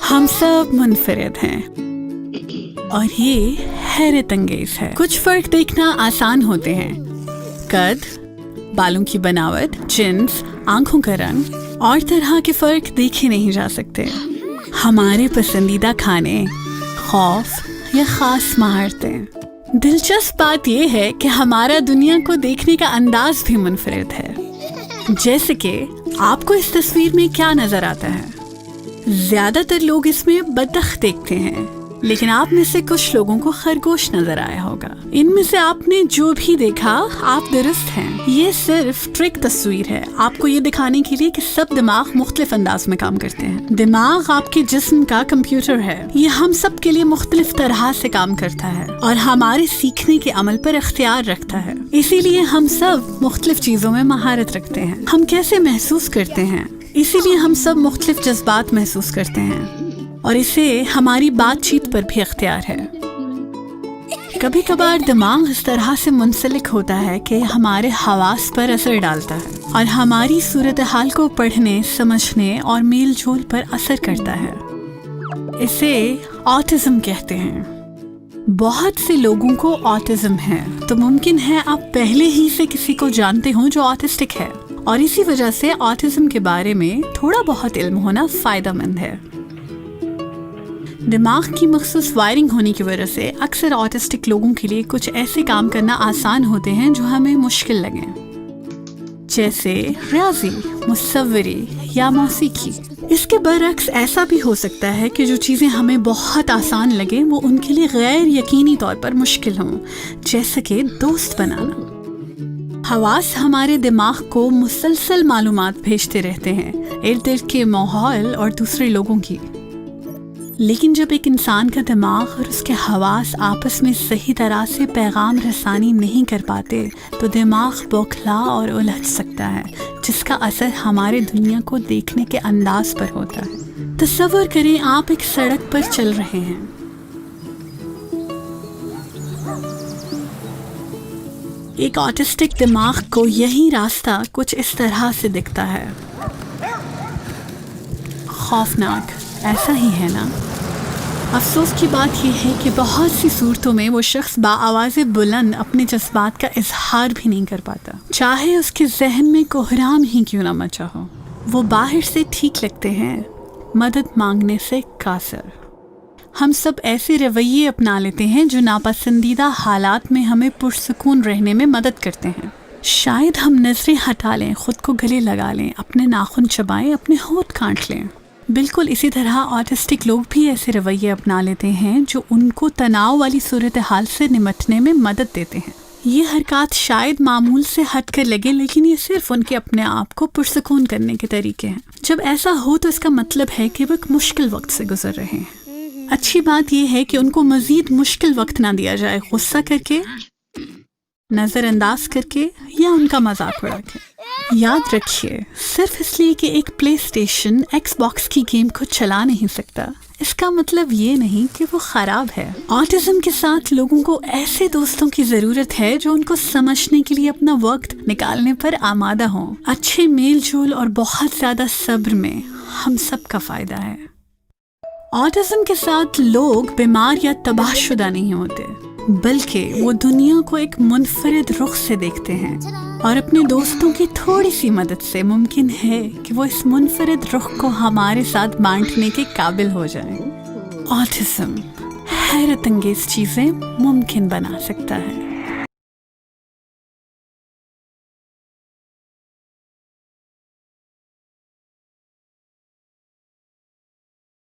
हम सब मुनफरिद हैं और ये हैरत अंगेज है। कुछ फर्क देखना आसान होते हैं, कद, बालों की बनावट, जिन्स, आंखों का रंग और तरह के फर्क देखे नहीं जा सकते। हमारे पसंदीदा खाने, खौफ या खास महारतें। दिलचस्प बात यह है कि हमारा दुनिया को देखने का अंदाज भी मुनफरिद है। जैसे कि आपको इस तस्वीर में क्या नजर आता है? ज्यादातर लोग इसमें बतख देखते हैं, लेकिन आप में से कुछ लोगों को खरगोश नजर आया होगा। इनमें से आपने जो भी देखा, आप दुरुस्त हैं। ये सिर्फ ट्रिक तस्वीर है, आपको ये दिखाने के लिए कि सब दिमाग मुख्तलिफ अंदाज में काम करते हैं। दिमाग आपके जिस्म का कंप्यूटर है, ये हम सब के लिए मुख्तलिफ तरह से काम करता है और हमारे सीखने के अमल पर इख्तियार रखता है। इसीलिए हम सब मुख्तलिफ चीजों में महारत रखते हैं। हम कैसे महसूस करते हैं, इसीलिए हम सब मुख्तलिफ जज्बात महसूस करते हैं और इसे हमारी बातचीत पर भी इख्तियार है। कभी कभार दिमाग इस तरह से मुंसलिक होता है कि हमारे हवास पर असर डालता है और हमारी सूरत हाल को पढ़ने, समझने और मेल जोल पर असर करता है। इसे ऑटिज्म कहते हैं। बहुत से लोगों को ऑटिज्म है, तो मुमकिन है आप पहले ही से किसी को जानते हो जो ऑटिस्टिक है, और इसी वजह से ऑटिज्म के बारे में थोड़ा बहुत इल्म होना फायदेमंद है। दिमाग की मखसूस वायरिंग होने की वजह से अक्सर ऑटिस्टिक लोगों के लिए कुछ ऐसे काम करना आसान होते हैं जो हमें मुश्किल लगें, जैसे रियाजी, मुसव्वरी या मौसीकी। इसके बरअक्स ऐसा भी हो सकता है कि जो चीज़ें हमें बहुत आसान लगे वो उनके लिए गैर यकीनी तौर पर मुश्किल हों, जैसे कि दोस्त बनाना। हवास हमारे दिमाग को मुसलसल मालूमात भेजते रहते हैं, इर्द गिर्द के माहौल और दूसरे लोगों की। लेकिन जब एक इंसान का दिमाग और उसके हवास आपस में सही तरह से पैगाम रसानी नहीं कर पाते तो दिमाग बौखला और उलझ सकता है, जिसका असर हमारे दुनिया को देखने के अंदाज पर होता है। तसव्वुर करें आप एक सड़क पर चल रहे हैं। एक ऑटिस्टिक दिमाग को यही रास्ता कुछ इस तरह से दिखता है। खौफनाक, ऐसा ही है ना? अफसोस की बात यह है कि बहुत सी सूरतों में वो शख्स बाआवाज़ बुलंद अपने जज्बात का इजहार भी नहीं कर पाता, चाहे उसके जहन में कोहराम ही क्यों ना मचा हो। वो बाहर से ठीक लगते हैं, मदद मांगने से कासर। हम सब ऐसे रवैये अपना लेते हैं जो नापसंदीदा हालात में हमें पुरसुकून रहने में मदद करते हैं। शायद हम नजरें हटा लें, खुद को गले लगा लें, अपने नाखून चबाएं, अपने होंठ काट लें। बिल्कुल इसी तरह ऑटिस्टिक लोग भी ऐसे रवैये अपना लेते हैं जो उनको तनाव वाली सूरत हाल से निपटने में मदद देते हैं। ये हरकत शायद मामूल से हट कर लगे, लेकिन ये सिर्फ उनके अपने आप को पुरसुकून करने के तरीके हैं। जब ऐसा हो तो इसका मतलब है कि वो एक मुश्किल वक्त से गुजर रहे हैं। अच्छी बात यह है कि उनको मजीद मुश्किल वक्त ना दिया जाए, गुस्सा करके, नज़रअंदाज करके या उनका मजाक उड़ा के। याद रखिए, सिर्फ इसलिए कि एक प्ले स्टेशन एक्सबॉक्स की गेम को चला नहीं सकता, इसका मतलब ये नहीं कि वो ख़राब है। ऑटिज्म के साथ लोगों को ऐसे दोस्तों की ज़रूरत है जो उनको समझने के लिए अपना वक्त निकालने पर आमादा हों। अच्छे मेल जोल और बहुत ज़्यादा सब्र में हम सब का फ़ायदा है। ऑटिज्म के साथ लोग बीमार या तबाहशुदा नहीं होते, बल्कि वो दुनिया को एक मुनफरिद रुख से देखते हैं और अपने दोस्तों की थोड़ी सी मदद से मुमकिन है कि वो इस मुनफरिद रुख को हमारे साथ बांटने के काबिल हो जाएं। ऑटिज्म हैरत अंगेज चीज़ें मुमकिन बना सकता है।